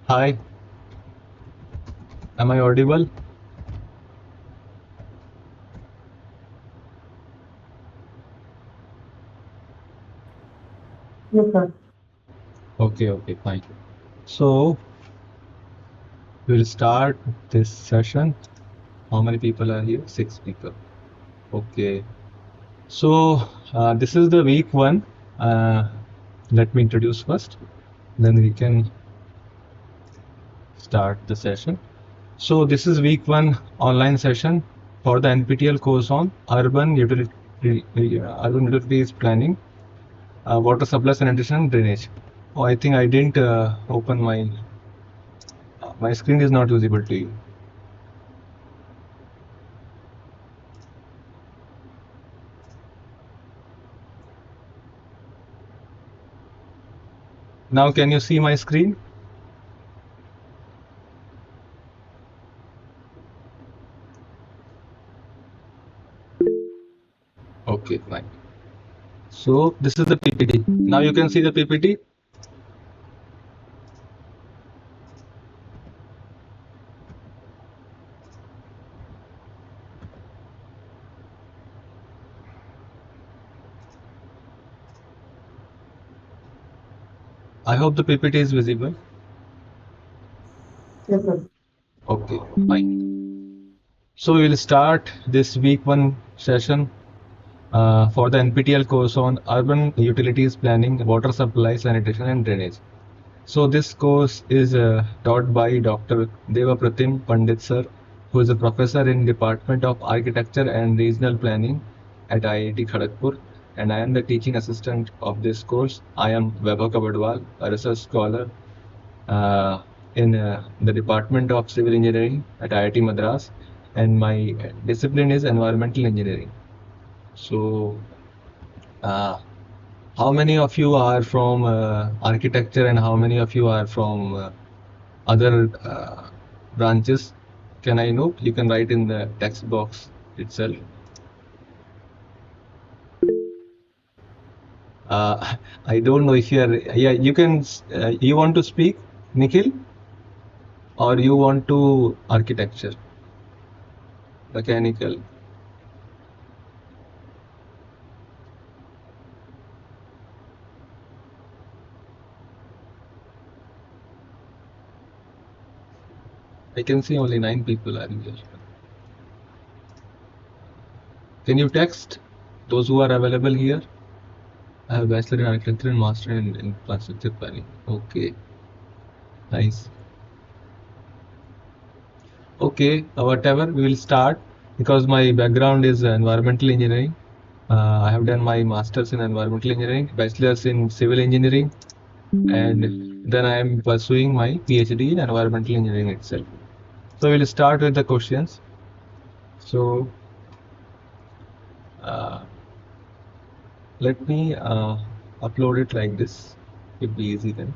Hi, am I audible? Yes, sir. Okay, fine. So we'll start this session. How many people are here? Six people. Okay. So this is the week one. Uh, Let me introduce first, then we can start the session. So this is week one online session for the NPTEL course on urban utilities planning, water supply, sanitation, and drainage. Oh, I think I didn't open my screen is not visible to you. Now can you see my screen? Okay, fine. So this is the PPT. Now you can see the PPT. I hope the PPT is visible. Yes, sir. Okay, fine. So we will start this week one session for the NPTEL course on urban utilities planning, water supply, sanitation, and drainage. So this course is taught by Dr. Devapratim Pandit sir, who is a professor in Department of Architecture and Regional Planning at IIT Kharagpur, and I am the teaching assistant of this course. I am Vaibhav Kabadwal, a research scholar uh, in the Department of Civil Engineering at IIT Madras, and my discipline is environmental engineering. So, uh, how many of you are from architecture, and how many of you are from other branches? Can I know? You can write in the text box itself. I don't know if you are. Yeah, you can. You want to speak, Nikhil, or you want to architecture, mechanical? I can see only 9 people are here. Can you text those who are available here? I have bachelor in architecture and master in infrastructure planning. Okay, nice. Okay, whatever, we will start because my background is environmental engineering. I have done my master's in environmental engineering, bachelor's in civil engineering, and then I am pursuing my PhD in environmental engineering itself. So we'll start with the questions. So uh, let me upload it like this. It'll be easy then.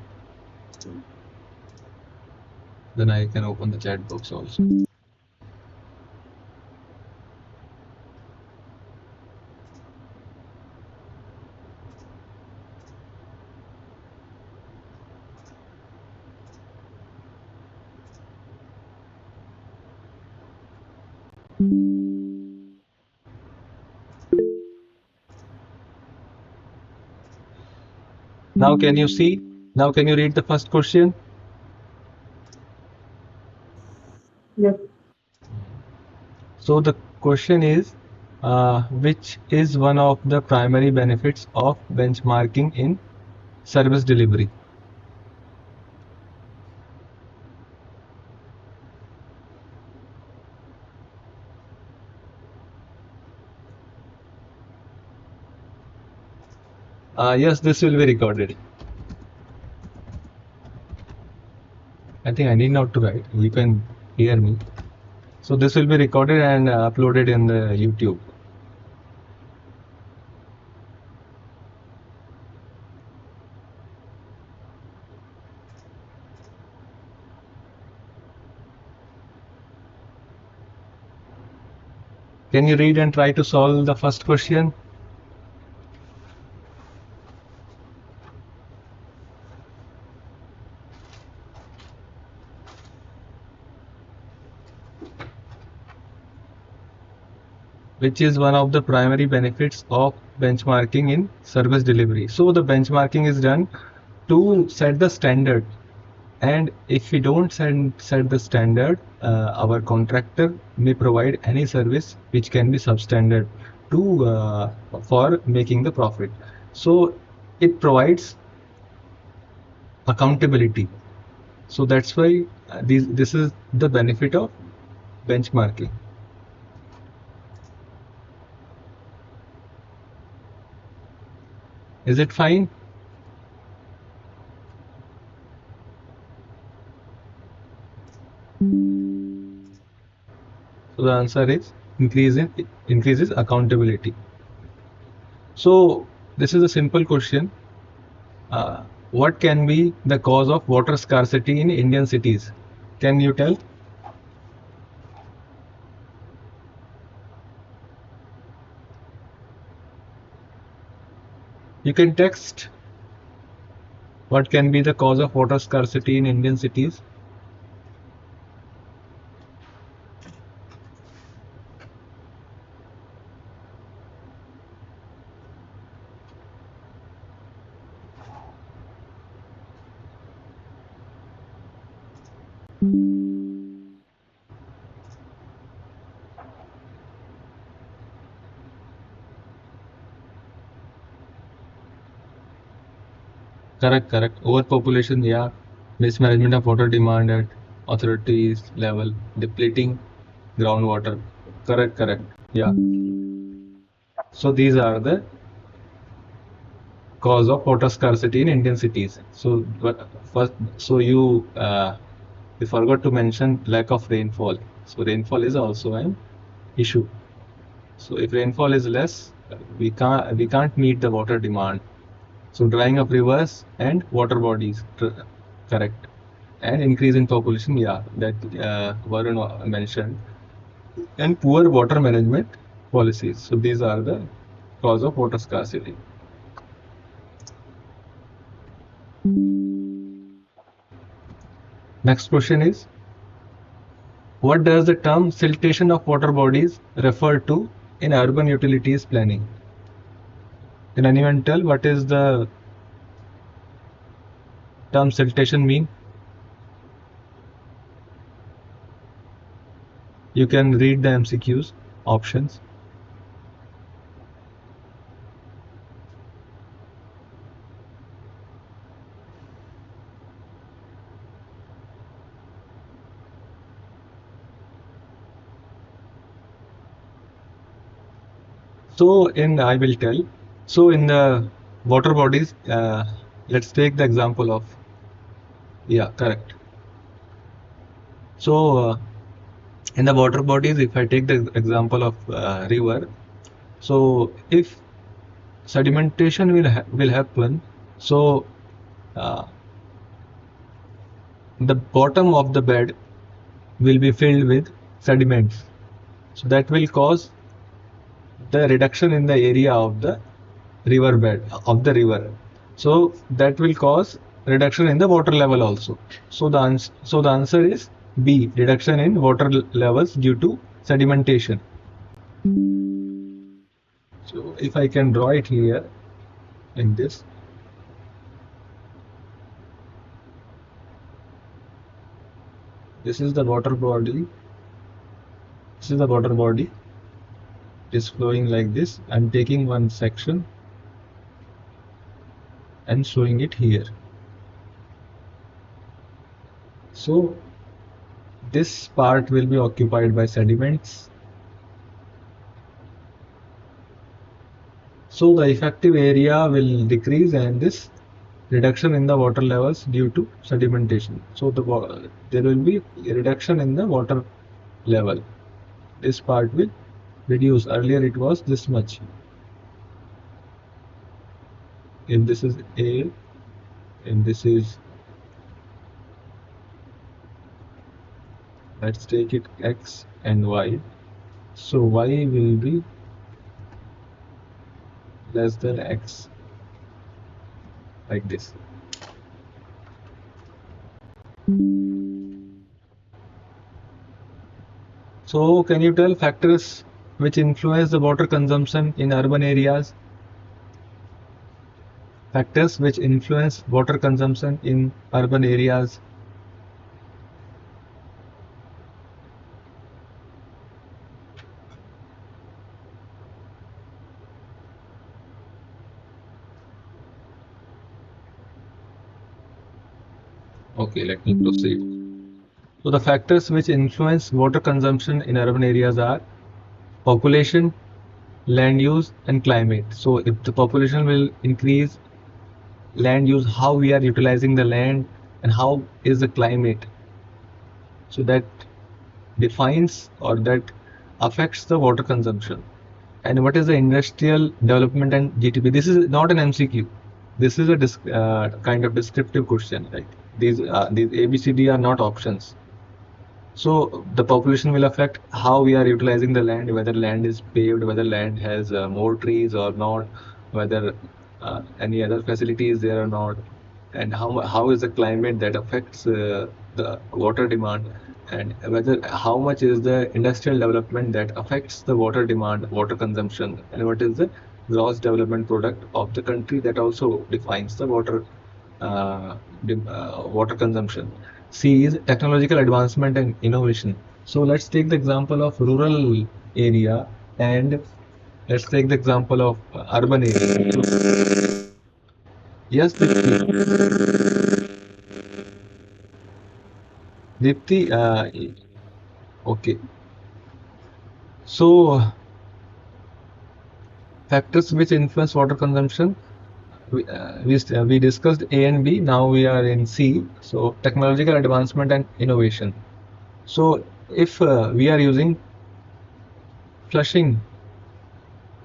Then I can open the chat box also. Now can you see? Now can you read the first question? Yes. So the question is, which is one of the primary benefits of benchmarking in service delivery? Yes, this will be recorded. I think I need not to write. You can hear me. So this will be recorded and uploaded in the YouTube. Can you read and try to solve the first question? which is one of the primary benefits of benchmarking in service delivery. So the benchmarking is done to set the standard, and if we don't set the standard, our contractor may provide any service which can be substandard to for making the profit. So it provides accountability. So that's why this is the benefit of benchmarking. Is it fine? So the answer is increases accountability. So this is a simple question. What can be the cause of water scarcity in Indian cities? Can you tell? You can text. What can be the cause of water scarcity in Indian cities? Correct, correct. Overpopulation, yeah. Mismanagement of water demand at authorities level, depleting groundwater. Correct, correct. Yeah. So these are the cause of water scarcity in Indian cities. So first, so you forgot to mention lack of rainfall. So rainfall is also an issue. So if rainfall is less, we can't meet the water demand. So drying of rivers and water bodies, correct. And increase in population, yeah, that Varun mentioned. And poor water management policies. So these are the cause of water scarcity. Next question is, what does the term siltation of water bodies refer to in urban utilities planning? Can anyone tell what is the term siltation mean? You can read the MCQs options. So I will tell. So in the water bodies, let's take the example of, yeah, correct. So in the water bodies, if I take the example of river, so if sedimentation will happen, so uh, the bottom of the bed will be filled with sediments. So that will cause the reduction in the area of the river bed of the river. So that will cause reduction in the water level also. So the answer is B, reduction in water levels due to sedimentation. So if I can draw it here in this, this is the water body. This is the water body. It is flowing like this. I'm taking one section and showing it here. So this part will be occupied by sediments. So the effective area will decrease, and this reduction in the water levels due to sedimentation. So there will be a reduction in the water level. This part will reduce. Earlier it was this much. If this is A, and this is, let's take it X and Y. So Y will be less than X, like this. So can you tell factors which influence the water consumption in urban areas. Factors which influence water consumption in urban areas. Okay, let me proceed. So the factors which influence water consumption in urban areas are population, land use, and climate. So if the population will increase, land use, how we are utilizing the land, and how is the climate. So that defines or that affects the water consumption. And what is the industrial development and GDP? This is not an MCQ. This is a kind of descriptive question. Right? These ABCD are not options. So the population will affect how we are utilizing the land, whether land is paved, whether land has more trees or not, whether any other facility is there or not, and how is the climate that affects the water demand, and whether how much is the industrial development that affects the water demand, water consumption, and what is the gross development product of the country that also defines the uh, water consumption. C is technological advancement and innovation. So let's take the example of rural area and let's take the example of urban area. So, yes, Dipti, okay. So factors which influence water consumption. We discussed A and B. Now we are in C. So technological advancement and innovation. So if we are using flushing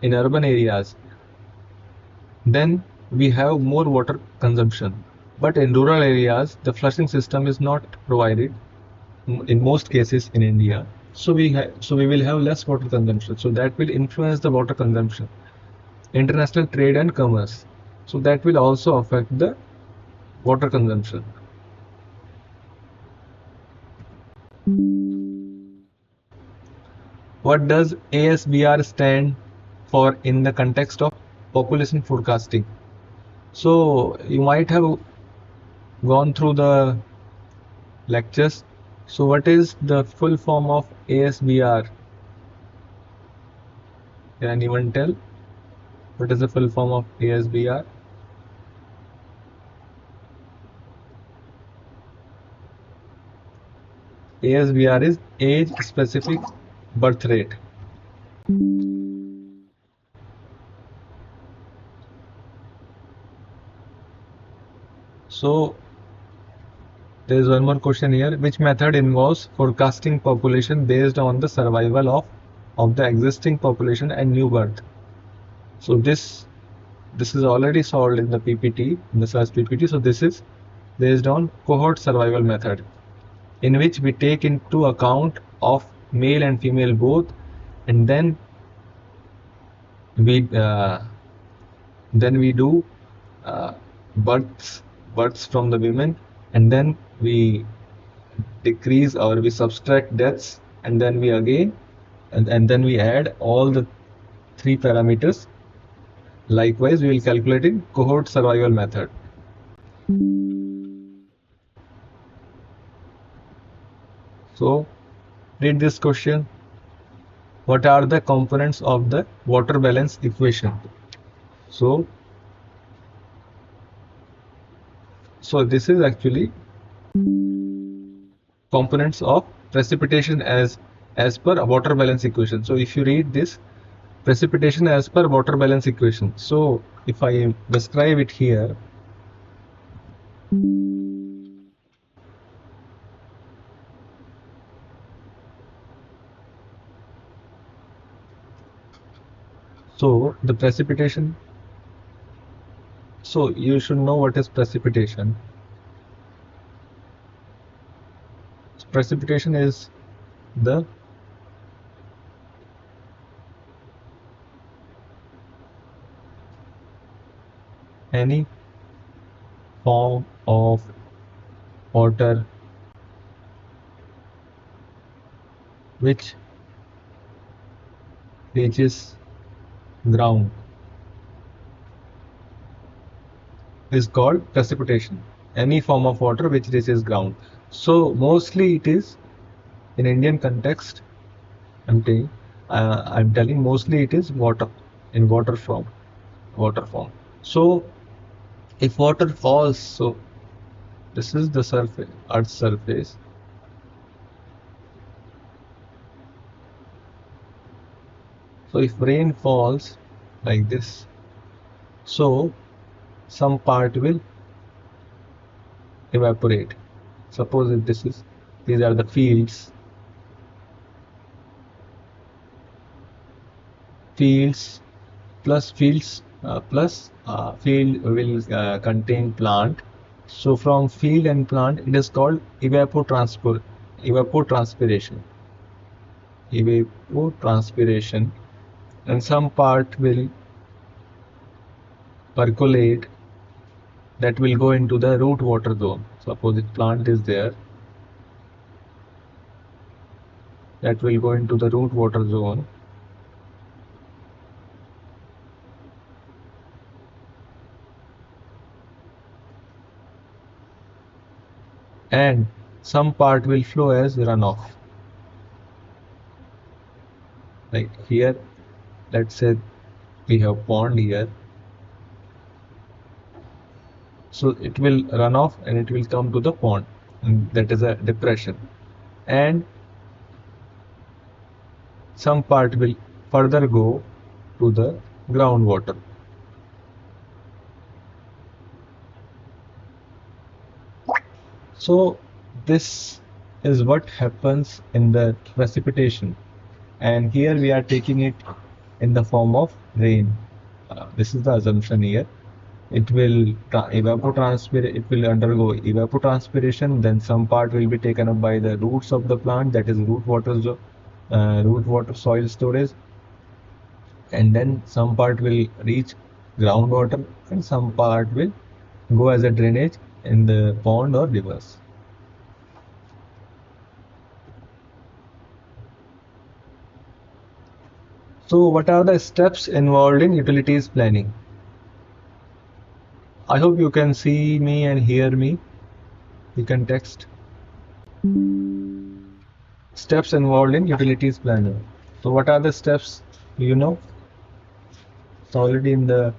in urban areas, then we have more water consumption. But in rural areas, the flushing system is not provided in most cases in India. So we will have less water consumption. So that will influence the water consumption. International trade and commerce. So that will also affect the water consumption. What does ASBR stand for in the context of population forecasting? So you might have gone through the lectures. So what is the full form of ASBR? Can anyone tell what is the full form of ASBR? ASBR is age specific birth rate. So there is one more question here. Which method involves forecasting population based on the survival of the existing population and new birth? So this is already solved in the PPT, in the first PPT. So this is based on cohort survival method, in which we take into account of male and female both, and we uh, then we do uh, births births from the women, and then we decrease or we subtract deaths, and then we again and then we add all the three parameters. Likewise, we will calculate in cohort survival method. So read this question. What are the components of the water balance equation? So, so this is actually components of precipitation as per a water balance equation. So if you read this, precipitation as per water balance equation. So if I describe it here, so the precipitation, so you should know what is precipitation. Precipitation is the any form of water which reaches ground is called precipitation. Any form of water which reaches ground. So mostly it is in Indian context. I'm telling mostly it is water in water form. Water form. So if water falls, so this is the surface, Earth's surface. So if rain falls like this, so some part will evaporate. Suppose if these are the fields plus field will contain plant. So from field and plant, it is called evapotranspiration. Evapotranspiration, and some part will percolate, that will go into the root water zone. Suppose if plant is there, that will go into the root water zone, and some part will flow as runoff. Like here, let's say we have pond here, so it will run off and it will come to the pond, and that is a depression, and some part will further go to the groundwater. So this is what happens in the precipitation, and here we are taking it in the form of rain. This is the assumption here. It will evapotranspire. It will undergo evapotranspiration. Then some part will be taken up by the roots of the plant, that is root water soil storage, and then some part will reach groundwater, and some part will go as a drainage in the pond or rivers. So what are the steps involved in utilities planning? I hope you can see me and hear me. You can text. Steps involved in utilities planning. So what are the steps? You know, it's already in the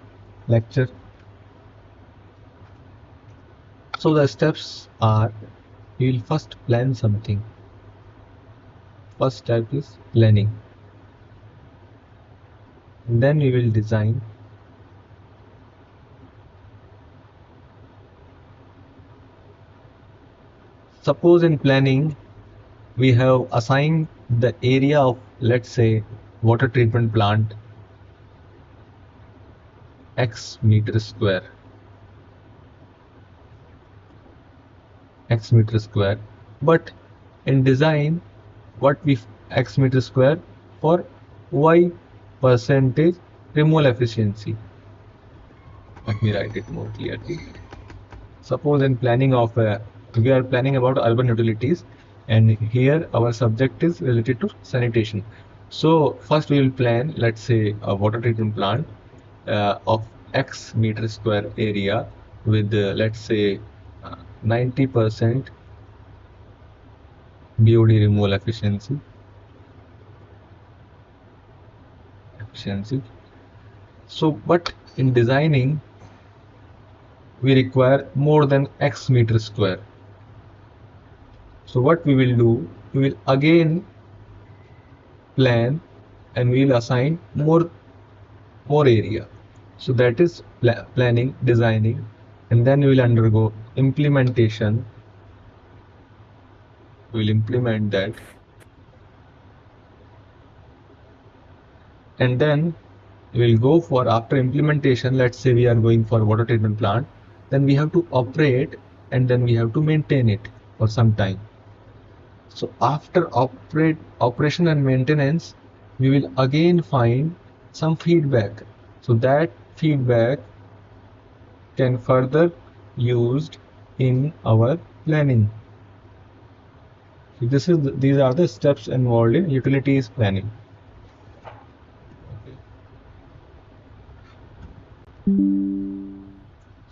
lecture. So the steps are, you will first plan something. First step is planning. And then we will design. Suppose in planning, we have assigned the area of, let's say, water treatment plant x meter square. X meter square. But in design, what we x meter square for y percentage removal efficiency. Let me write it more clearly. Suppose in planning of we are planning about urban utilities, and here our subject is related to sanitation. So first we will plan, let's say, a water treatment plant of x meter square area with let's say 90% BOD removal efficiency. So, but in designing, we require more than x meter square. So what we will do, we will again plan and we will assign more area. So that is planning, designing, and then we will undergo implementation. We will implement that, and then we will go for, after implementation, let's say we are going for water treatment plant, then we have to operate and then we have to maintain it for some time. So after operation and maintenance, we will again find some feedback. So that feedback can further used in our planning. So these are the steps involved in utilities planning.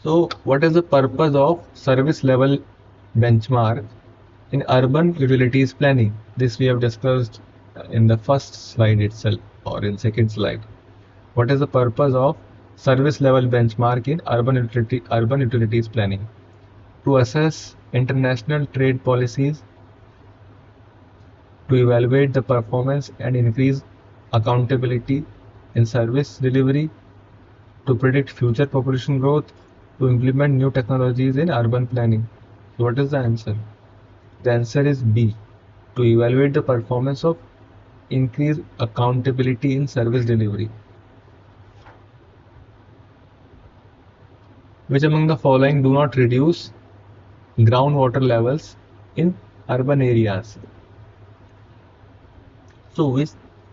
So, what is the purpose of service level benchmark in urban utilities planning? This we have discussed in the first slide itself or in second slide. What is the purpose of service level benchmark in urban utilities planning? To assess international trade policies, to evaluate the performance and increase accountability in service delivery, to predict future population growth, to implement new technologies in urban planning. So what is the answer? The answer is B. To evaluate the performance of increased accountability in service delivery. Which among the following do not reduce groundwater levels in urban areas? So which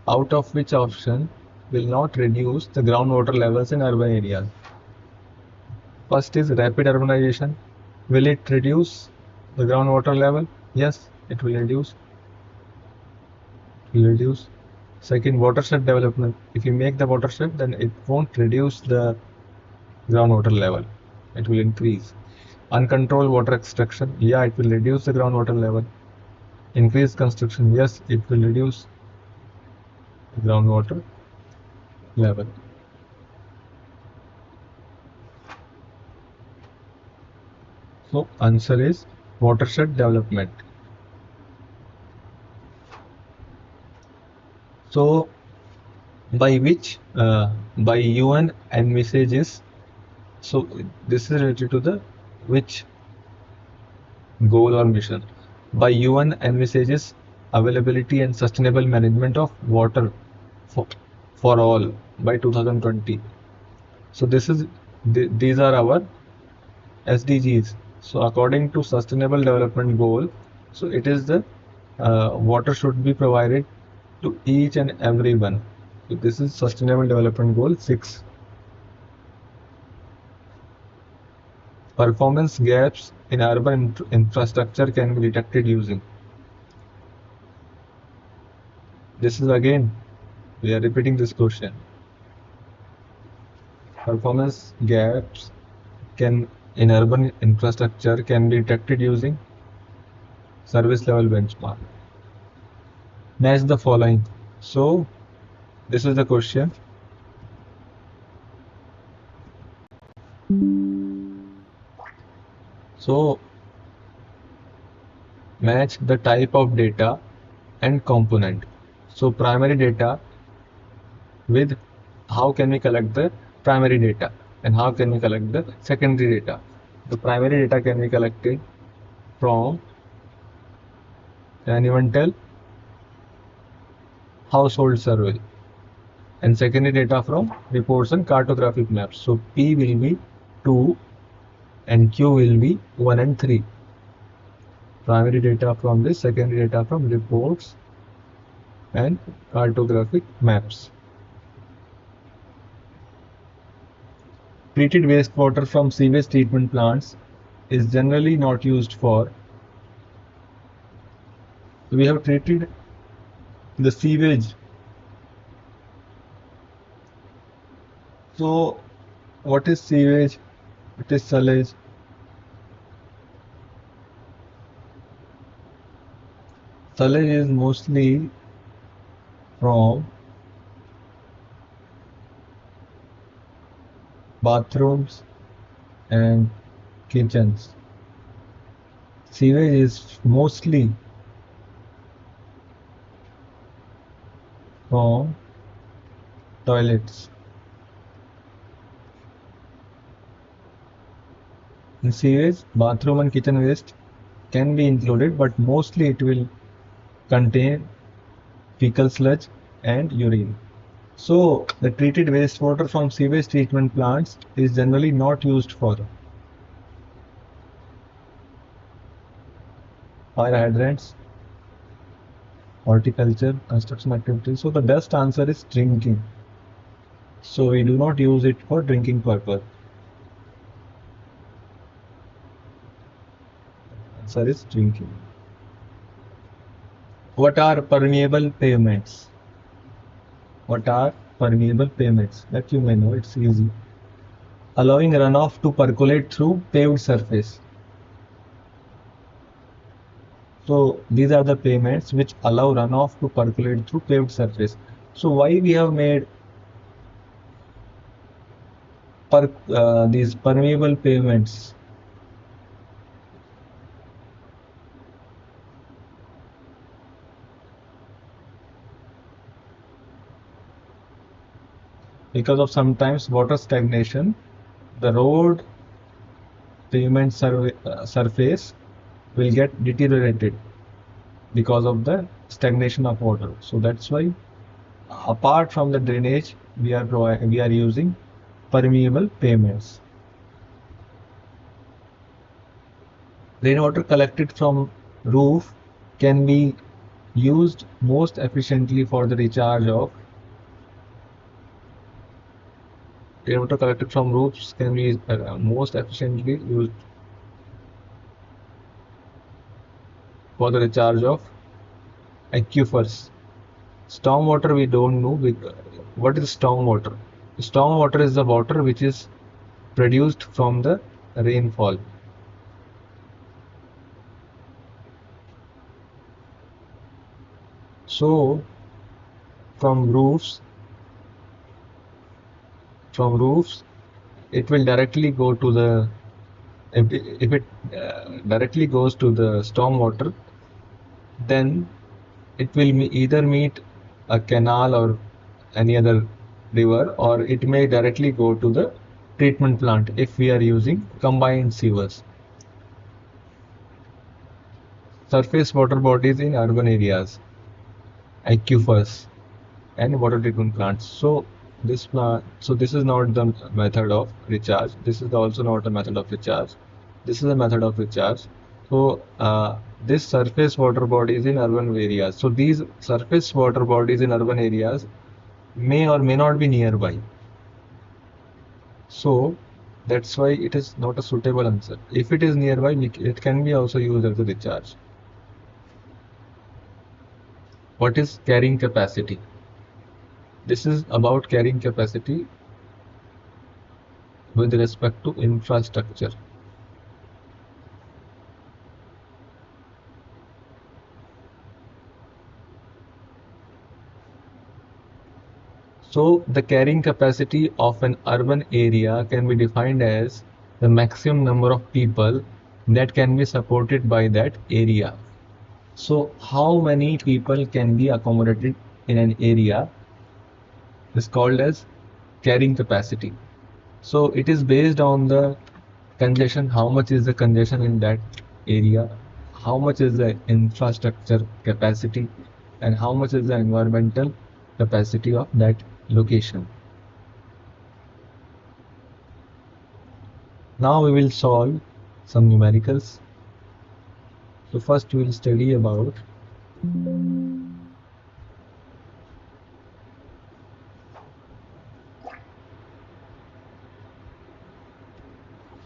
out of which option will not reduce the groundwater levels in urban areas? First is rapid urbanization. Will it reduce the groundwater level? Yes, it will reduce. Will reduce. Second, watershed development. If you make the watershed, then it won't reduce the groundwater level. It will increase. Uncontrolled water extraction. Yeah, it will reduce the groundwater level. Increased construction. Yes, it will reduce the groundwater level. So answer is watershed development. So by UN and messages. So this is related to the which goal or mission. By UN and messages availability and sustainable management of water for, for all by 2020. So these are our SDGs. So according to Sustainable Development Goal, so it is the water should be provided to each and everyone. So this is Sustainable Development Goal 6. Performance gaps in urban infrastructure can be detected using. This is again, we are repeating this question. Performance gaps can in urban infrastructure can be detected using service level benchmark. Match the following. So this is the question. So match the type of data and component. So primary data with how can we collect the primary data and how can we collect the secondary data. The primary data can be collected from anyone tell household survey and secondary data from reports and cartographic maps. So P will be 2 and Q will be 1 and 3. Primary data from this, secondary data from reports and cartographic maps. Treated wastewater from sewage treatment plants is generally not used for. We have treated the sewage. So what is sewage? It is sewage. Sewage is mostly from bathrooms and kitchens. Sewage is mostly from toilets. In sewage, bathroom and kitchen waste can be included, but mostly it will contain fecal sludge and urine. So, the treated wastewater from sewage treatment plants is generally not used for fire hydrants, horticulture, construction activities. So, the best answer is drinking. So, we do not use it for drinking purpose. Answer is drinking. What are permeable pavements? What are permeable pavements? That you may know, it's easy. allowing runoff to percolate through paved surface. So these are the payments which allow runoff to percolate through paved surface. So why we have made these permeable pavements? Because of sometimes water stagnation, the road pavement surface will get deteriorated because of the stagnation of water. So that's why apart from the drainage, we are using permeable pavements. Rainwater collected from roof can be used most efficiently for the recharge of rainwater collected from roofs can be most efficiently used for the recharge of aquifers. Stormwater we don't know. What is stormwater? Stormwater is the water which is produced from the rainfall. So from roofs, from roofs, it will directly go to the if it directly goes to the stormwater, then it will either meet a canal or any other river, or it may directly go to the treatment plant if we are using combined sewers. Surface water bodies in urban areas, aquifers, and water treatment plants. So this is not the method of recharge. This is also not a method of recharge. This is a method of recharge. So this surface water bodies in urban areas. So these surface water bodies in urban areas may or may not be nearby. So that's why it is not a suitable answer. If it is nearby, it can be also used as a recharge. What is carrying capacity? This is about carrying capacity with respect to infrastructure. So the carrying capacity of an urban area can be defined as the maximum number of people that can be supported by that area. So how many people can be accommodated in an area is called as carrying capacity. So it is based on the congestion, how much is the congestion in that area, how much is the infrastructure capacity, and how much is the environmental capacity of that location. Now we will solve some numericals. So first we will study about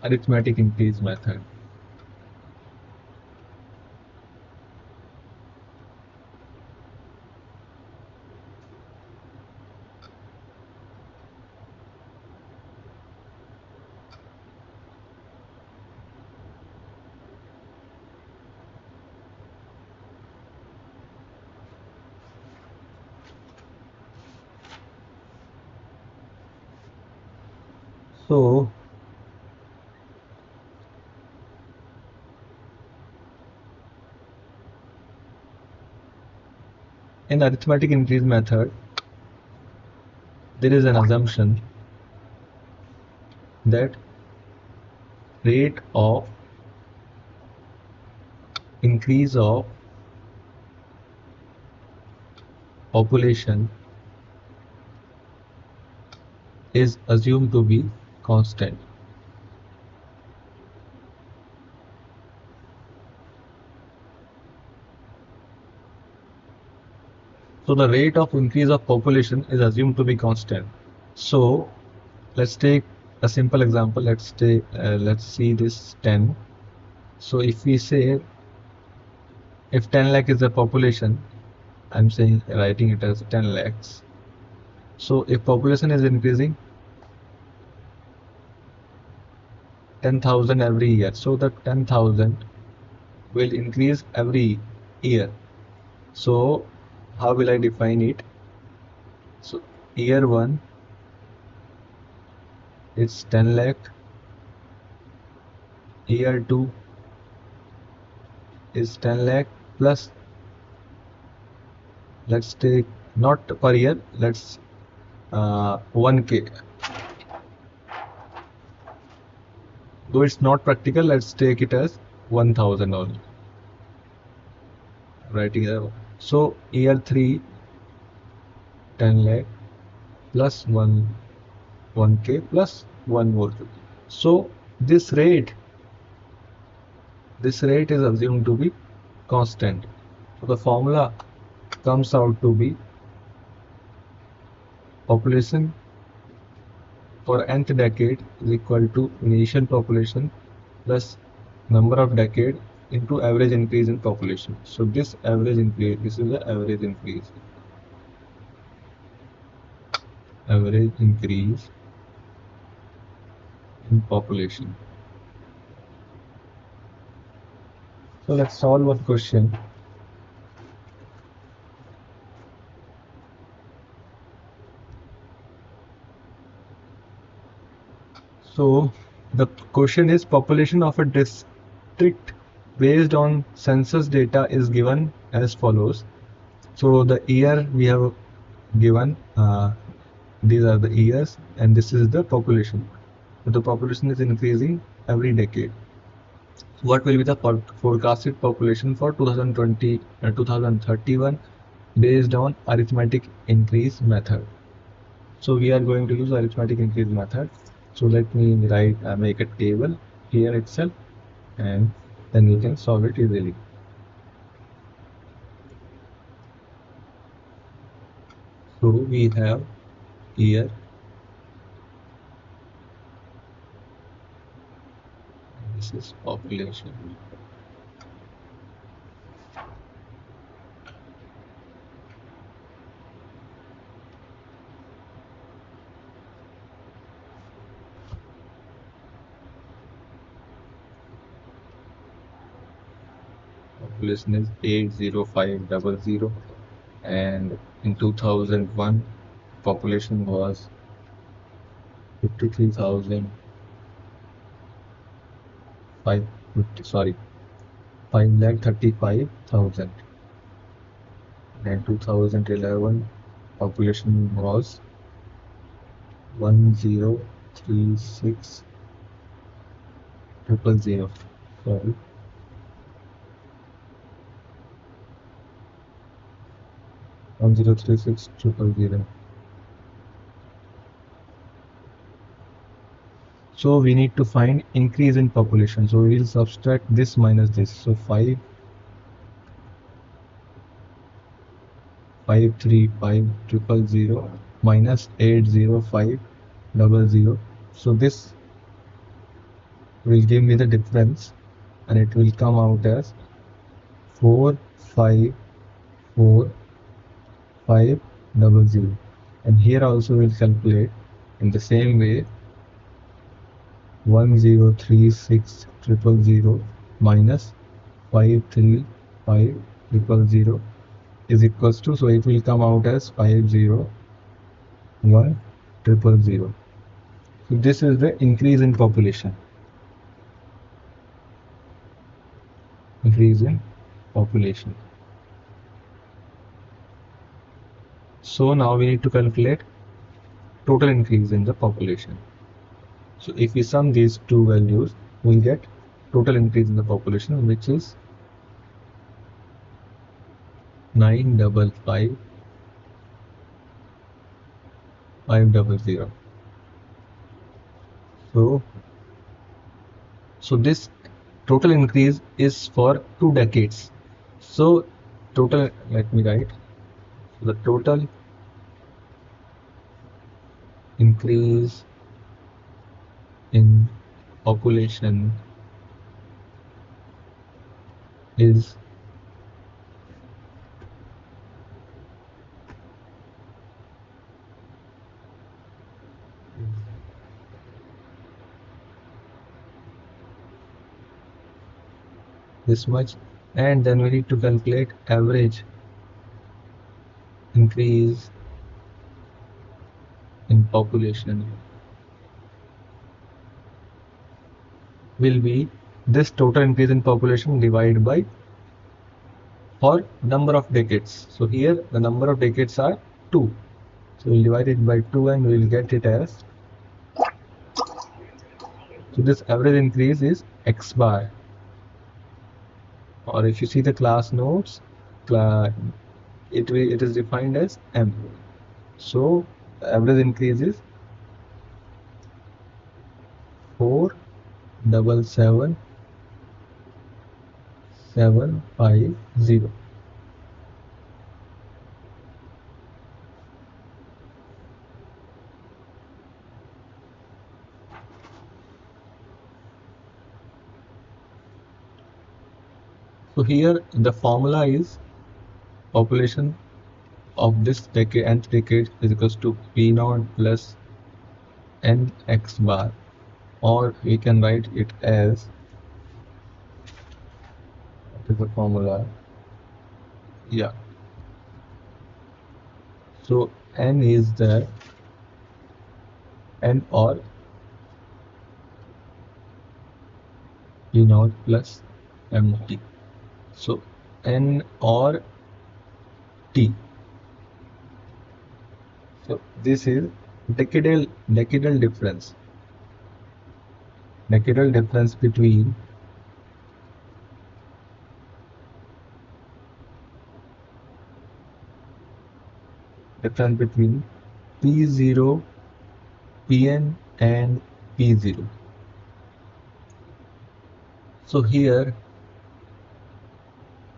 arithmetic increase method. So in arithmetic increase method, there is an assumption that rate of increase of population is assumed to be constant. So the rate of increase of population is assumed to be constant. So let's take a simple example. Let's see this 10. So if we say if 10 lakh is the population, I'm saying writing it as 10 lakhs. So if population is increasing, 10,000 every year. So the 10,000 will increase every year. So how will I define it? So year 1 is 10 lakh, year 2 is 10 lakh plus, let's take not per year, let's 1k. Though it's not practical, let's take it as 1,000 only. Writing it. So year 3 10 lakh plus 1k plus 1 more. So this rate is assumed to be constant. So the formula comes out to be population for nth decade is equal to initial population plus number of decade into average increase in population. So this average increase, this is the average increase. Average increase in population. So let's solve one question. So the question is population of a district based on census data is given as follows. So the year we have given, these are the years and this is the population. So the population is increasing every decade. What will be the forecasted population for 2020 and 2031 based on arithmetic increase method? So we are going to use arithmetic increase method. So let me make a table here itself, and then we can solve it easily. So we have here, this is population. Population is 80500, and in 2001 population was 53,550, sorry, 5,35,000. And 2011 population was 1036,000. Sorry, 1036,000. So we need to find increase in population. So we will subtract this minus this. So 5,535,000 minus 805,000. So this will give me the difference, and it will come out as 4,545,000. And here also we'll calculate in the same way. 1036,000 minus 535,000 is equals to, so it will come out as 501,000. So this is the increase in population. Increase in population. So now we need to calculate total increase in the population. So if we sum these two values, we'll get total increase in the population, which is 955,500. So this total increase is for 2 decades. So total, let me write, the total increase in population is this much, and then we need to calculate average increase in population will be this total increase in population divided by for number of decades. So here the number of decades are 2. So we'll divide it by 2 and we'll get it as, so this average increase is x bar, or if you see the class notes, it is defined as m. So the average increase is 477750. So here the formula is population of this decade, nth decade, is equals to P naught plus n x bar, or we can write it as, what is the formula? Yeah. So n is the n or P naught plus mt. So n or t. So this is decadal difference. Decadal difference between P0, Pn and P0. So here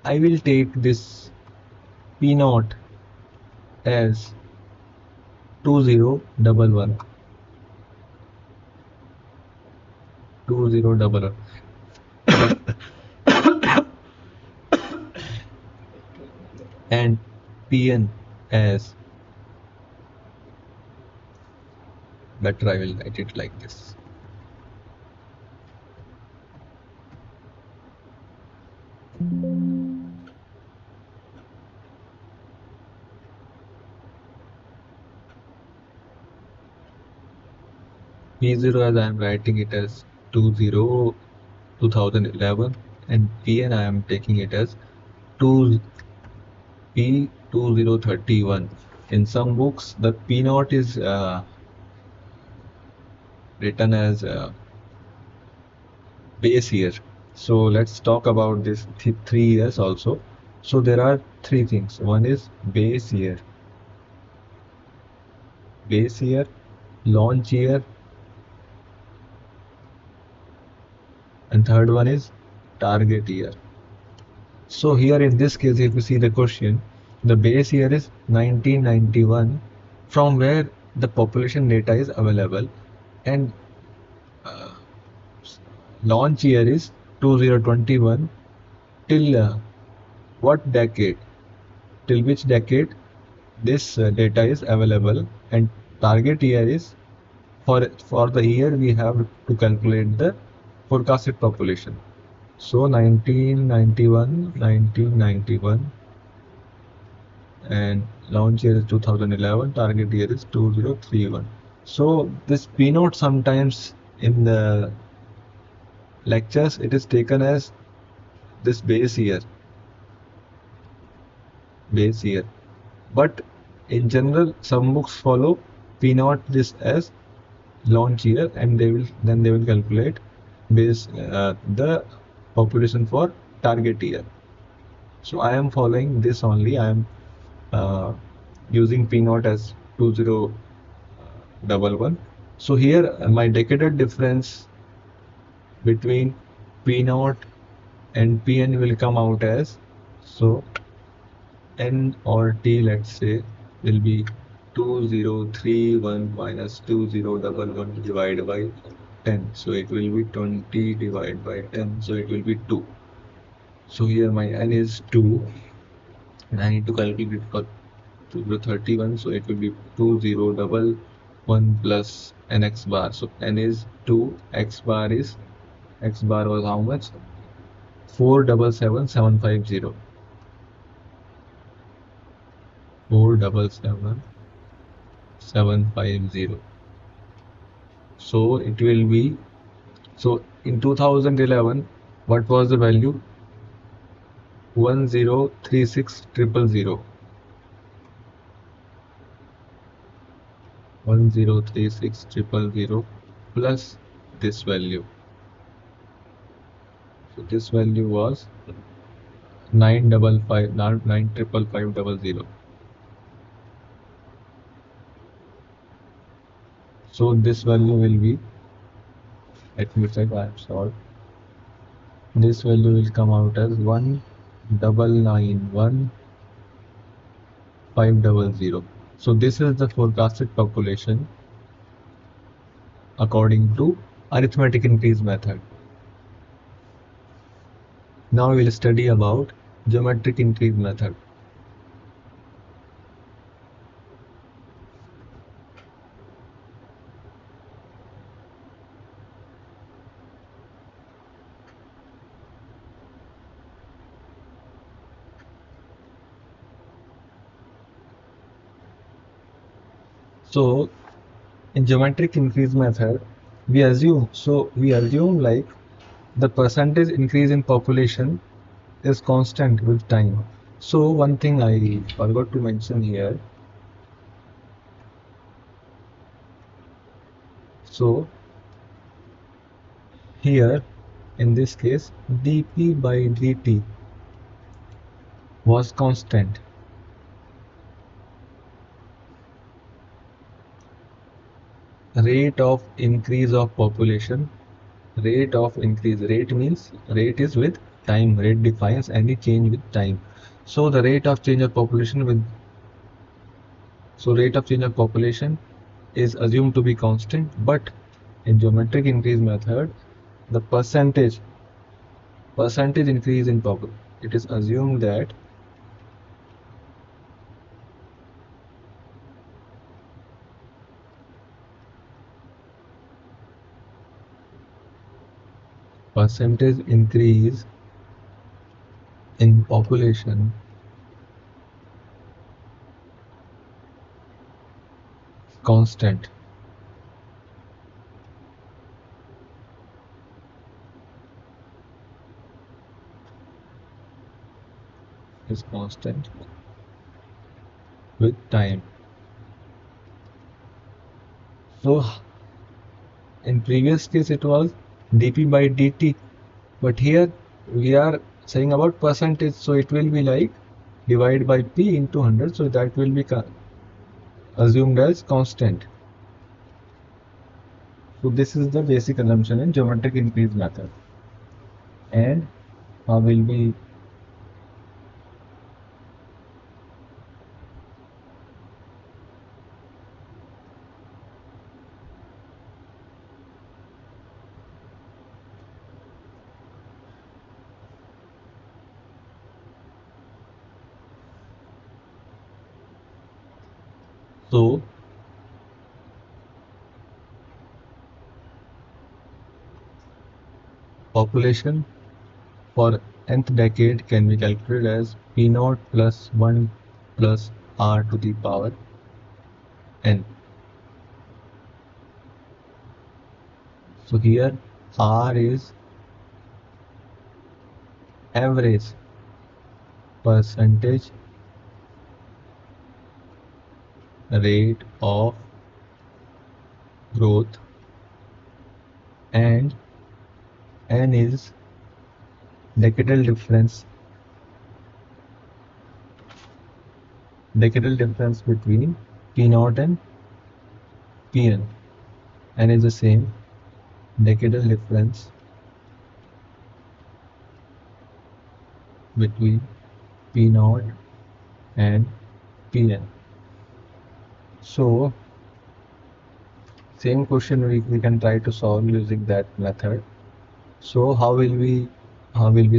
I will take this P naught as 2011, 2011, and Pn as, better I will write it like this. P0 as I am writing it as 2011, and Pn I am taking it as 2 P2031. In some books the P naught is written as base year. So let's talk about this 3 years also. So there are three things. One is base year, launch year, and third one is target year. So here in this case, if you see the question, the base year is 1991, from where the population data is available, and uh, launch year is 2021, till what decade, till which decade this data is available, and target year is for the year we have to calculate the forecasted population. So 1991, and launch year is 2011, target year is 2031. So this P note sometimes in the lectures it is taken as this base year, but in general some books follow P naught this as launch year, and they will calculate base the population for target year. So I am following this only. I am using P naught as 2011. So here my decadal difference between P naught and Pn will come out as, so n or t, let's say, will be 2031 minus 2011 divided by 10. So it will be 20 divided by 10. So it will be 2. So here my n is 2, and I need to calculate it for 2031. So it will be 2011 plus nx bar. So n is 2, x bar was how much? 477,750. 477,750. So it will be, so in 2011, what was the value? 1036,000. 1036,000 plus this value. So this value was 955, not 955,500. So this value will be, let me check, I am sorry. This value will come out as 1,991,500. So this is the forecasted population according to arithmetic increase method. Now we will study about geometric increase method. So in geometric increase method, we assume like the percentage increase in population is constant with time. So one thing I forgot to mention here. So here in this case dp by dt was constant. Rate of increase of population, rate of increase, rate means rate is with time, rate defines any change with time. So the rate of change of population with, so rate of change of population is assumed to be constant, but in geometric increase method the percentage increase in population, it is assumed that percentage increase in population constant. Is constant with time. So in previous case it was dp by dt, but here we are saying about percentage, so it will be like divide by p into 100, so that will be assumed as constant. So this is the basic assumption in geometric increase method. And how will we, so population for nth decade can be calculated as p naught plus 1 plus r to the power n. So here r is average percentage rate of growth, and n is decadal difference, between p naught and pn. N is the same decadal difference between p naught and pn. So same question we can try to solve using that method. So how will we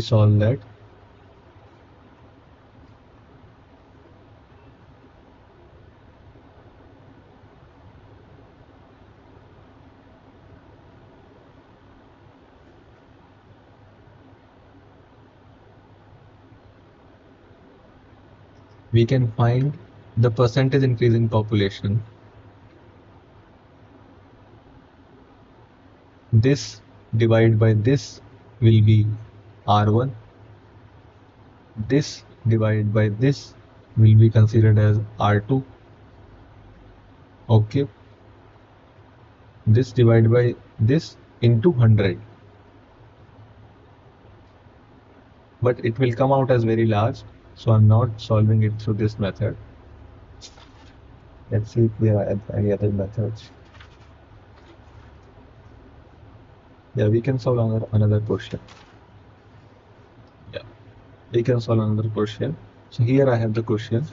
solve that? we can find the percentage increase in population. This divided by this will be R1. This divided by this will be considered as R2. Okay. This divided by this into 100. But it will come out as very large. So I'm not solving it through this method. Let's see if there are any other methods. Yeah, we can solve another question. Yeah, we can solve another question. So here I have the question.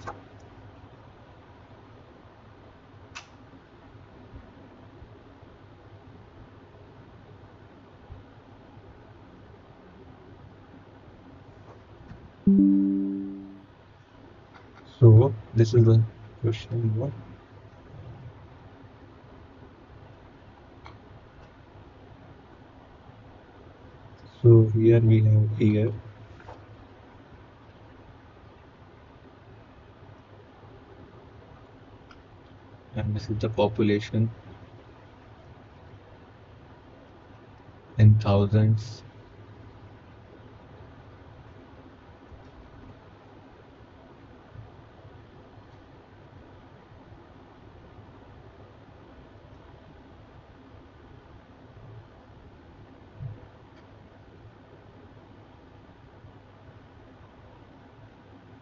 So this is the question one. So here we have year, and this is the population in thousands.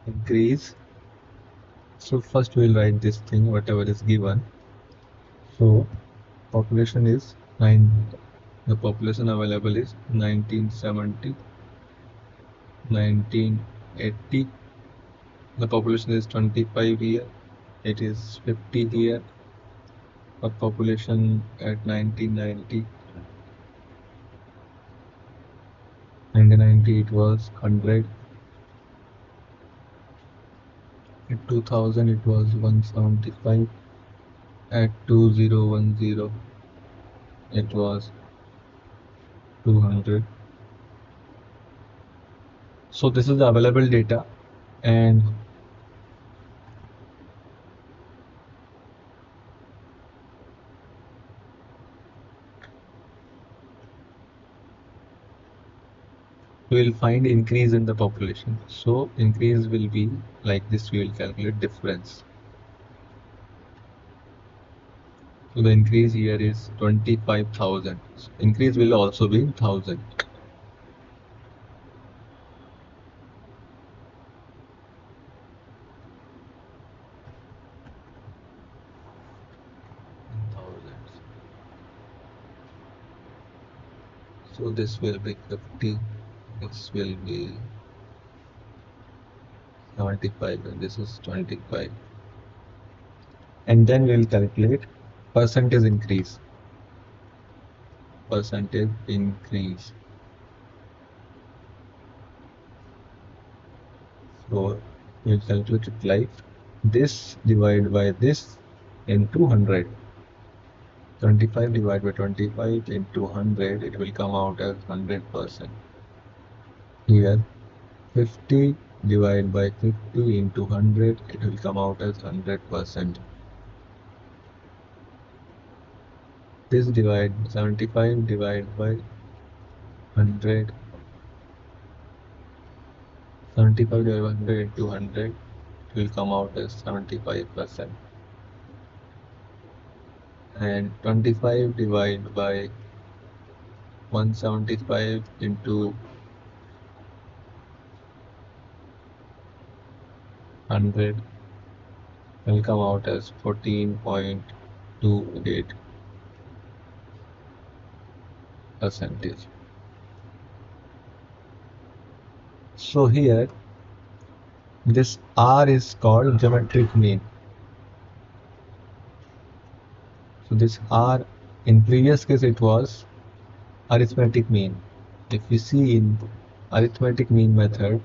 Increase. So first we'll write this thing, whatever is given. So population is 9. The population available is 1970, 1980. The population is 25 here. It is 50 here. The population at 1990. 1990 it was 100. At 2000 it was 175. At 2010 it was 200. So this is the available data, and we will find increase in the population. So increase will be like this. We will calculate difference. So the increase here is 25,000. Increase will also be 1,000. So this will be 50. This will be 75, and this is 25. And then we will calculate percentage increase. Percentage increase. So we will calculate it like this divided by this into 100. 25 divided by 25 into 100, it will come out as 100%. Here 50 divided by 50 into 100, it will come out as 100%. This divide 75 divided by 100, 75 divided by 100 into 100, it will come out as 75%. And 25 divided by 175 into 100 will come out as 14.28%. So here this R is called geometric mean. So this R, in previous case it was arithmetic mean. If you see in arithmetic mean method,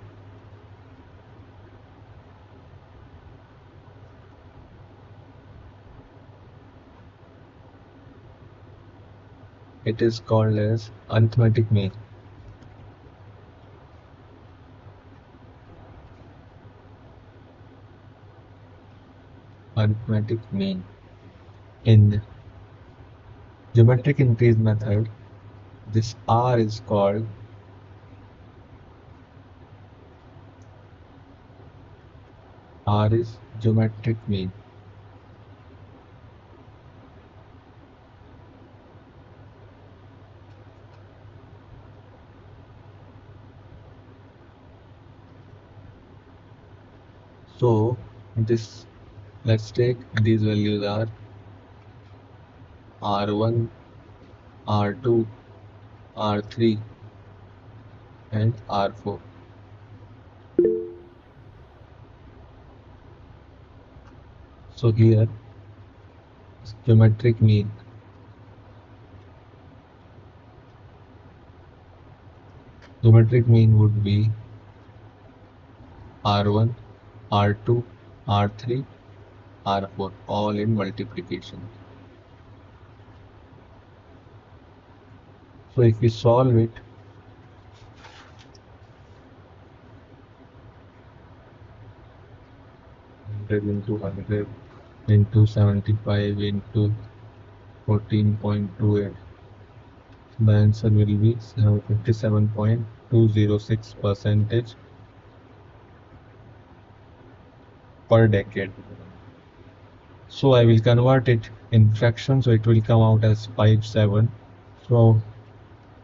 it is called as arithmetic mean. arithmetic mean. In geometric increase method, this R is called R is geometric mean. So this, let's take these values are R1, R2, R3 and R4. So here geometric mean. Geometric mean would be R1, R2, R3, R4 all in multiplication. So if we solve it, 100 into 100 into 75 into 14.28, the answer will be 57.206 percentage per decade. So I will convert it in fraction, so it will come out as 57. So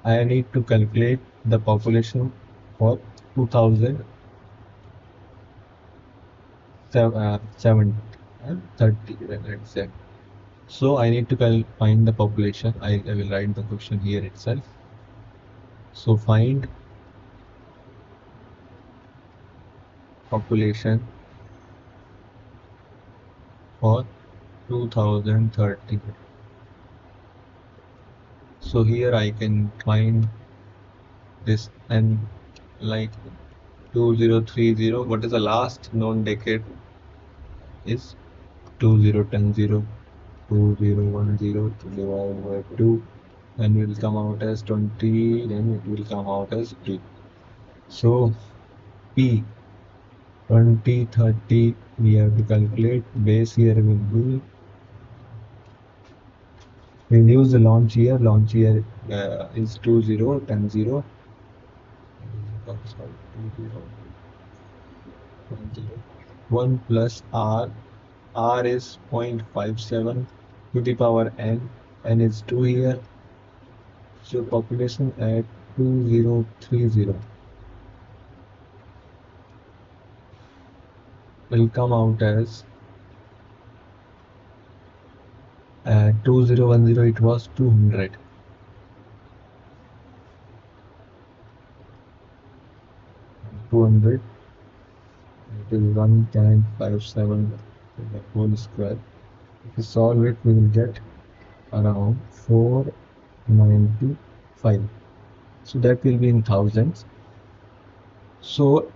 I need to calculate the population for 2070 30, let's say. So I need to find the population. I will write the question here itself. So find population for 2030. So here I can find this and like 2030. What is the last known decade is 2010. 2010 divided by 2 and will come out as 20, then it will come out as 2. So P 2030 we have to calculate. Base year will be, we'll use the launch year. Launch year is 2010. 1 plus R. R is 0.57 to the power n is 2 here. So population at 2030 will come out as 2010 it was 200. 200 it is 1.57 the whole square. If we solve it, we will get around 495. So that will be in thousands. So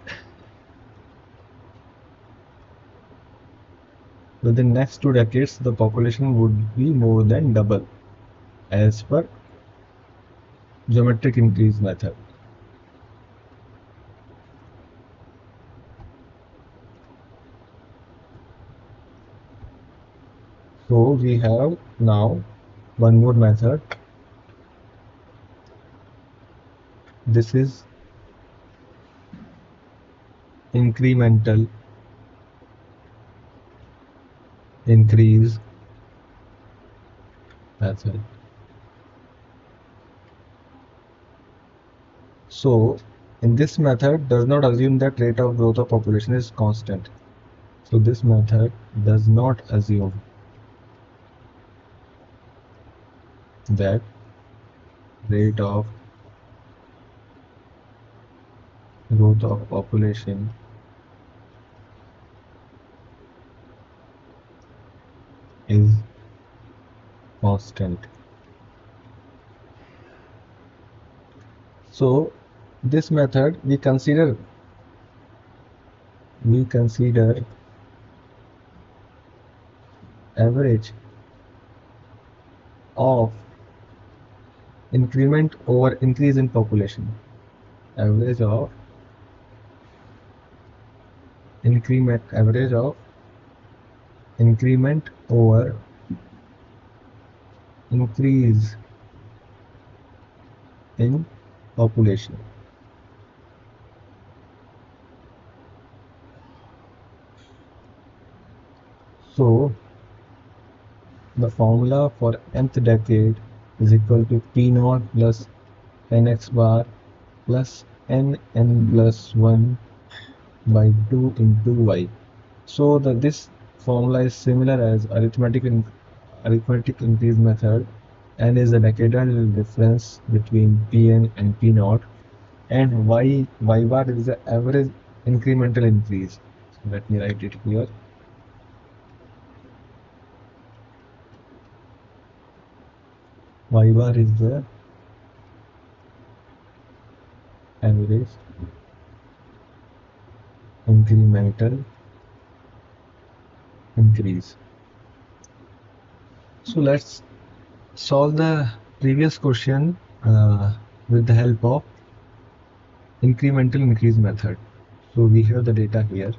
within next 2 decades, the population would be more than double as per geometric increase method. So we have now one more method. This is incremental increase method. So in this method does not assume that rate of growth of population is constant. So this method does not assume that rate of growth of population is constant. So this method we consider average of increment over increase in population. Average of increment, average of increment over increase in population. So the formula for nth decade is equal to P naught plus nx bar plus nn plus 1 by 2 into y. So this formula is similar as arithmetic increase method. N is the decadal difference between Pn and P naught, and y bar is the average incremental increase. So let me write it here. Y bar is the average incremental increase. So let's solve the previous question with the help of incremental increase method. So we have the data here.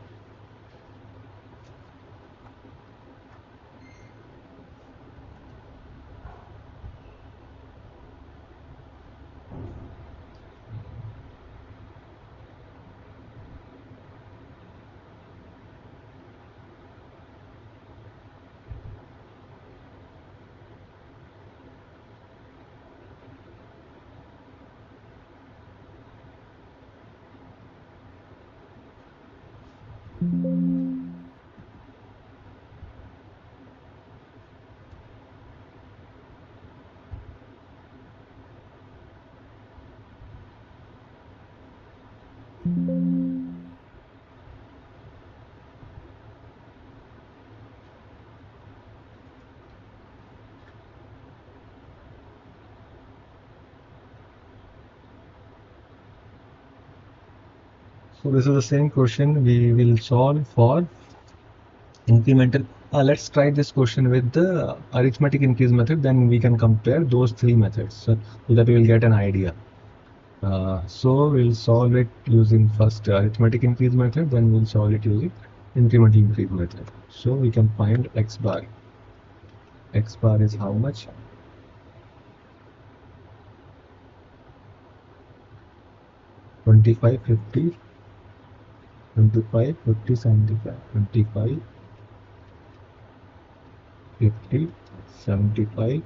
So this is the same question we will solve for incremental. Let's try this question with the arithmetic increase method, then we can compare those three methods so that we will get an idea. So we'll solve it using first arithmetic increase method, then we'll solve it using incremental increase method. So we can find x bar. X bar is how much? 25, 50, 25, 50, 75, 25, 50, 75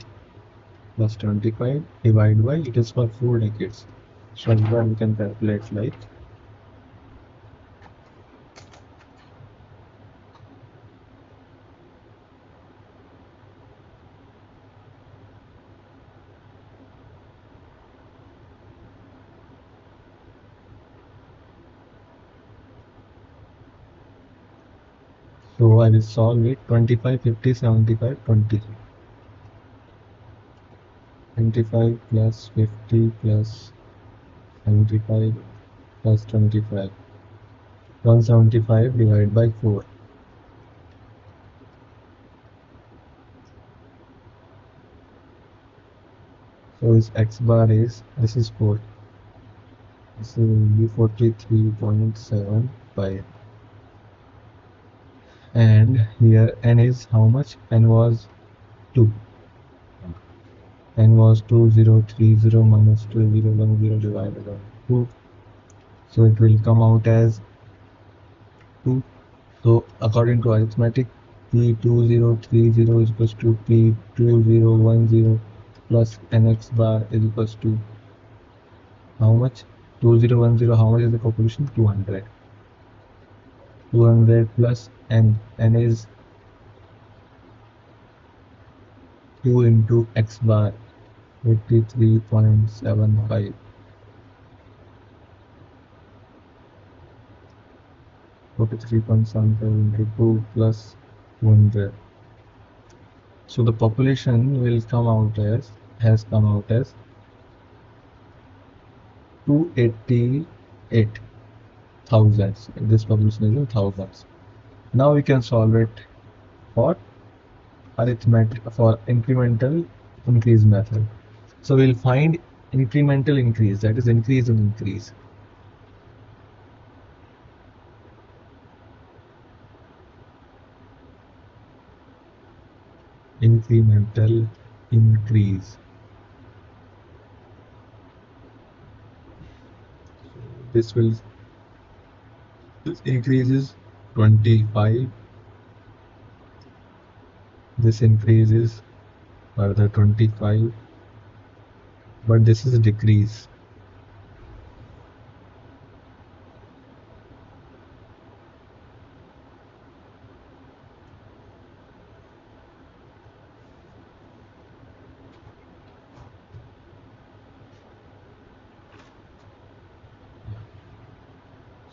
plus 25 divided by, it is for 4 decades. So here we can calculate like so I will solve it 25, 50, 75, 20. 25 plus 50 plus 75 plus 25. 175 divided by 4. So its x bar is, this is 4. This will be 43.75. And here n is how much? N was 2. N was 2030 minus 2010 divided by 2. So it will come out as 2. So according to arithmetic, P2030 is equals to P2010 plus nx bar is equals to how much? 2010, how much is the population? 200. 200 plus n. N is 2 into x bar, 83.75. 43.75 into 2 plus 200. So the population will come out as, has come out as 288 thousands. This population is in thousands. Now we can solve it for arithmetic, for incremental increase method. So we'll find incremental increase, that is increase in increase. incremental increase. This will this increases 25. This increases further 25, but this is a decrease.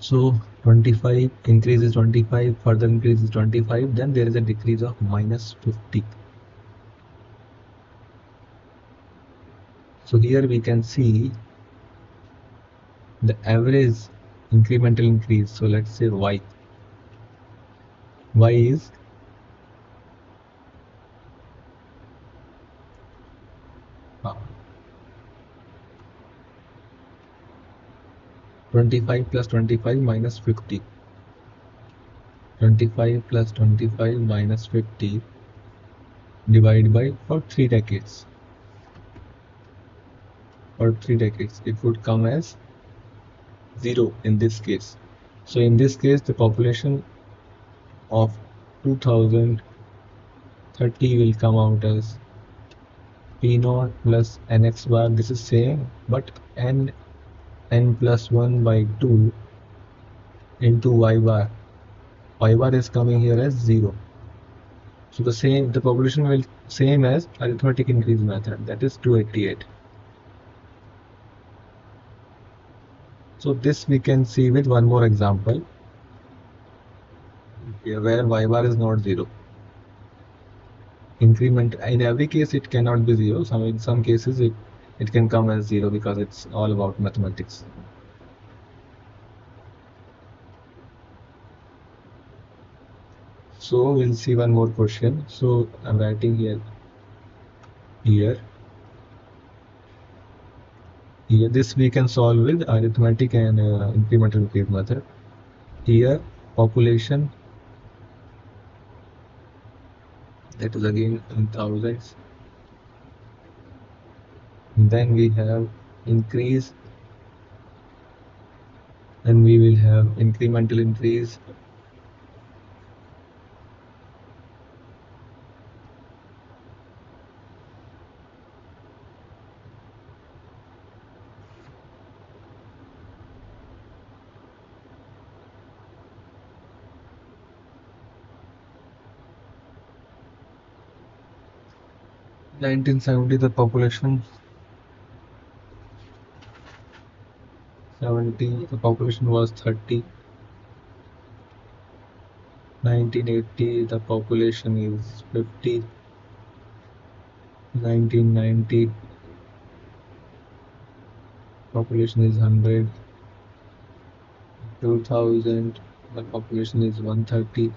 So 25 increases 25, further increases 25, then there is a decrease of minus 50. So here we can see the average incremental increase. So let's say y. Y is 25 plus 25 minus 50. 25 plus 25 minus 50 divided by for 3 decades. For 3 decades, it would come as 0 in this case. So in this case, the population of 2030 will come out as P naught plus nx bar. This is same, but n plus 1 by 2 into y bar. Y bar is coming here as 0. So the population will same as arithmetic increase method, that is 288. So this we can see with one more example here where y bar is not 0. Increment in every case it cannot be 0. In some cases it can come as 0 because it's all about mathematics. So we'll see one more question. So I'm writing here. This we can solve with arithmetic and incremental increase method. Here population, that is again in thousands. And then we have increase, and we will have incremental increase. In 1970 the population was 30. 1980 the population is 50. 1990 population is 100. 2000 the population is 130.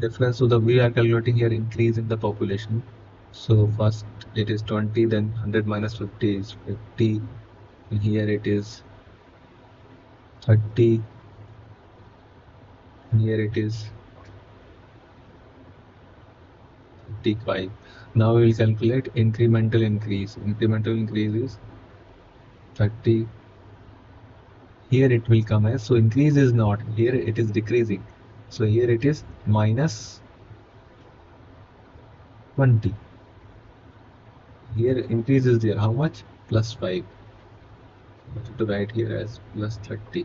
Difference, so the we are calculating here increase in the population. So first it is 20, then 100 minus 50 is 50, and here it is 30, and here it is 55. Now we will calculate incremental increase. Incremental increase is 30. Here it will come as, so increase is not, here it is decreasing. So here it is minus 20. Here increase is there, how much? Plus 5. I have to write here as plus 30.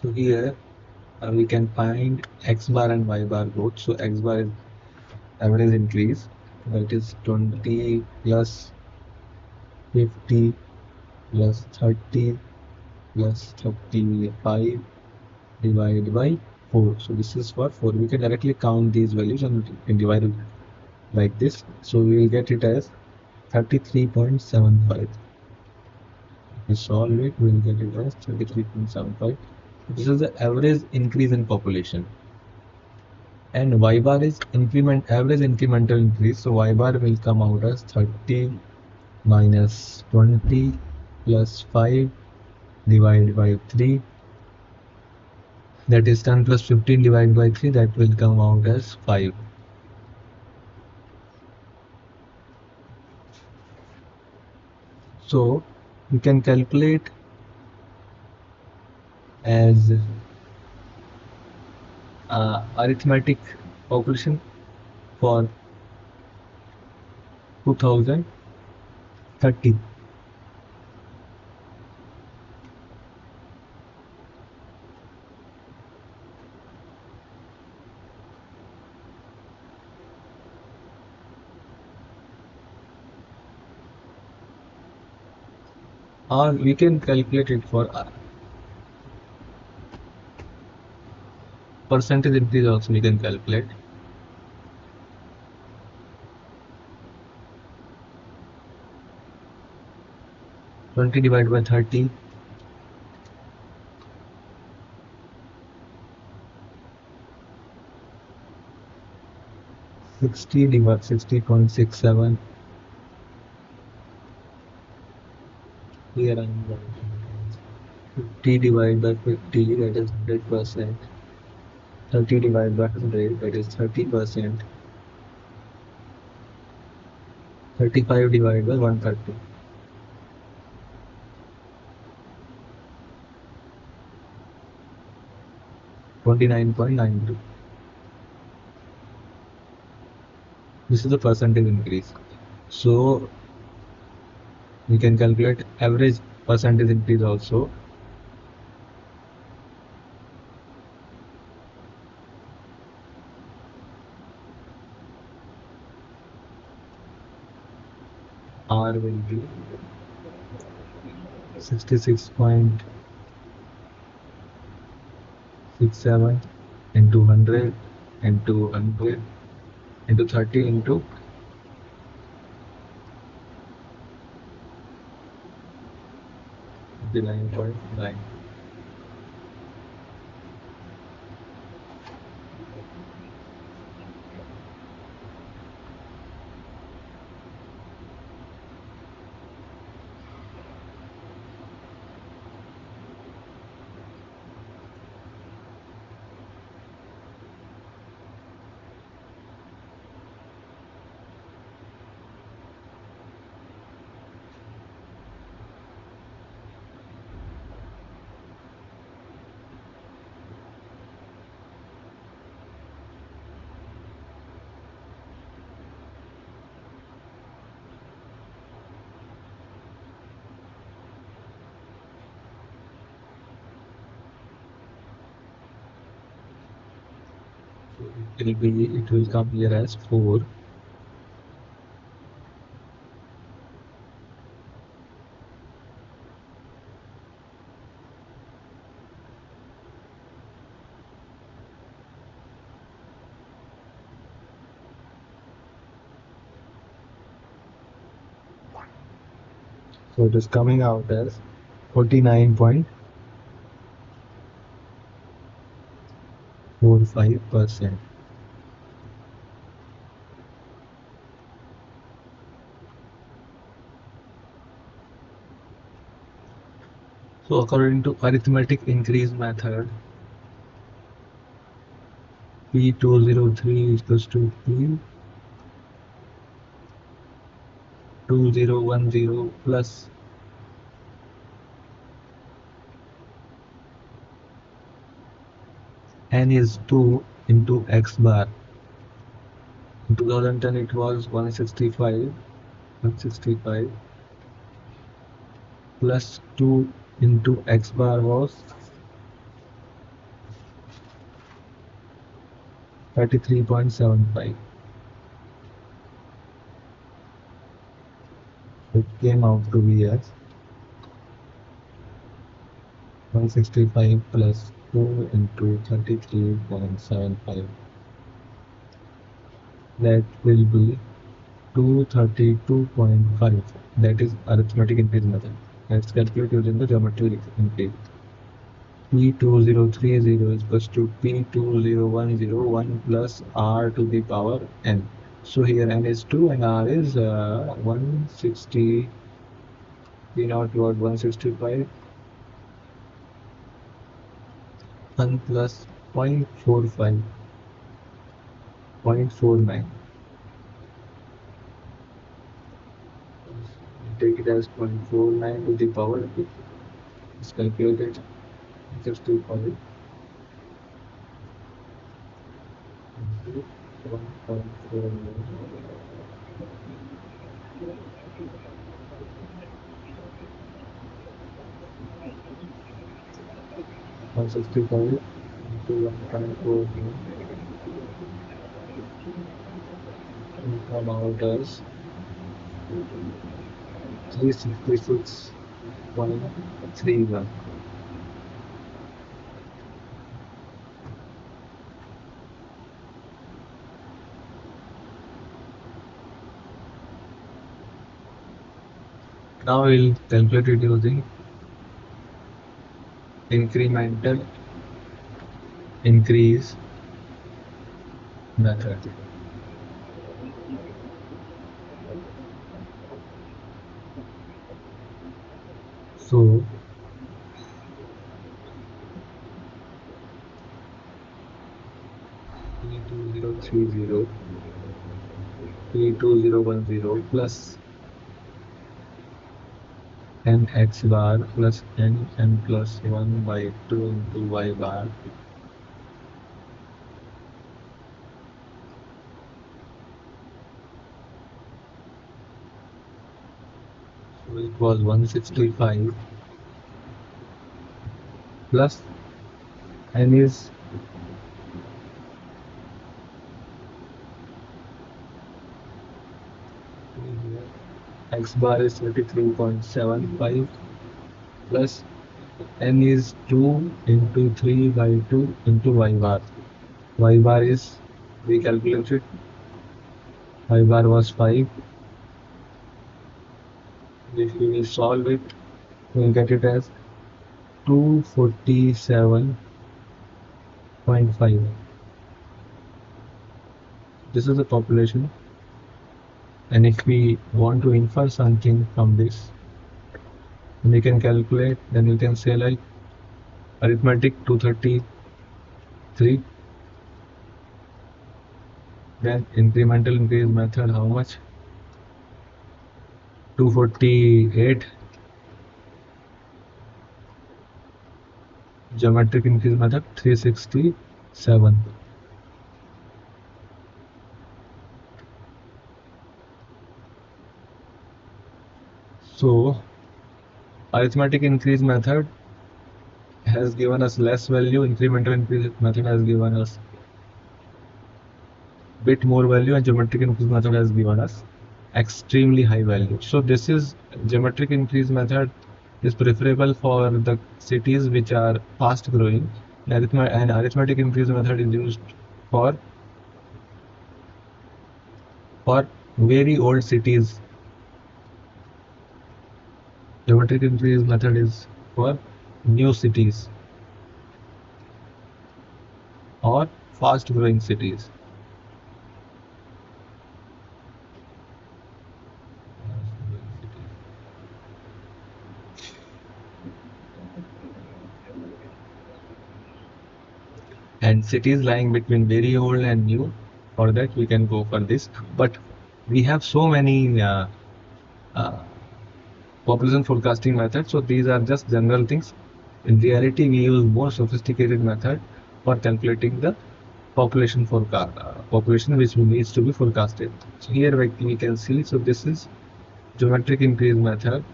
So here we can find x bar and y bar both. So x bar is average increase, that is 20 plus 50 plus 30 plus 35 divided by 4. So this is for 4. We can directly count these values and we can divide it like this. So we will get it as 33.75. We solve it, we will get it as 33.75. This is the average increase in population. And y bar is average incremental increase. So y bar will come out as 30 minus 20 plus 5 divided by 3. That is 10 plus 15 divided by 3. That will come out as 5. So we can calculate as arithmetic population for 2030. Or we can calculate it for percentage increase also we can calculate. 20 divided by 30, 60 divided 60.67. Here I am writing 50 divided by 50, that is 100%. 30 divided by 100, that is 30%. 35 divided by 130. 29.92. This is the percentage increase. So we can calculate average percentage increase also. R will be 66.67 into 100 into 100 into 30 into 59.9. It will come here as 4. So it is coming out as 49.45%. So according to arithmetic increase method, P203 is equals to P2010 plus n is 2 into x bar. In 2010 it was 165 plus 2 into x bar was 33.75. It came out to be as 165 plus 2 into 33.75. That will be 232.5. That is arithmetic increase method. Let's calculate using the geometry increase. P2030 is equals to P20101 plus R to the power n. So here n is 2 and R is 160. P naught what 165 1 plus 0.45 0.49. Take it as 0.49 to the power. It's calculated 65 into 1.49. 165 into 1.49 will come out as 366.31. Now we'll calculate it using incremental increase method. So P2030 P2010 plus n x bar plus n plus 1 by 2 into y bar. So it was 165 plus n is x bar is 33.75 plus n is 2 into 3 by 2 into y bar. Y bar is, we calculated, y bar was 5. If we will solve it, we will get it as 247.5. This is the population, and if we want to infer something from this, we can calculate. Then you can say like arithmetic 233, then incremental increase method how much, 248, geometric increase method 367. So arithmetic increase method has given us less value, incremental increase method has given us bit more value, and geometric increase method has given us extremely high value. So this is geometric increase method is preferable for the cities which are fast growing, and arithmetic increase method is used for very old cities. Geometric increase method is for new cities or fast growing cities. And cities lying between very old and new, for that we can go for this. But we have so many uh, population forecasting methods, so these are just general things. In reality, we use more sophisticated method for calculating the population forecast, population which needs to be forecasted. So here we can see, so this is geometric increase method,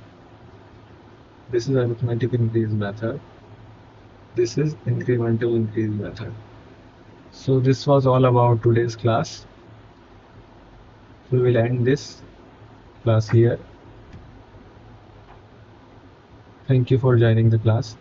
this is arithmetic increase method, this is incremental increase method. So this was all about today's class. We will end this class here. Thank you for joining the class.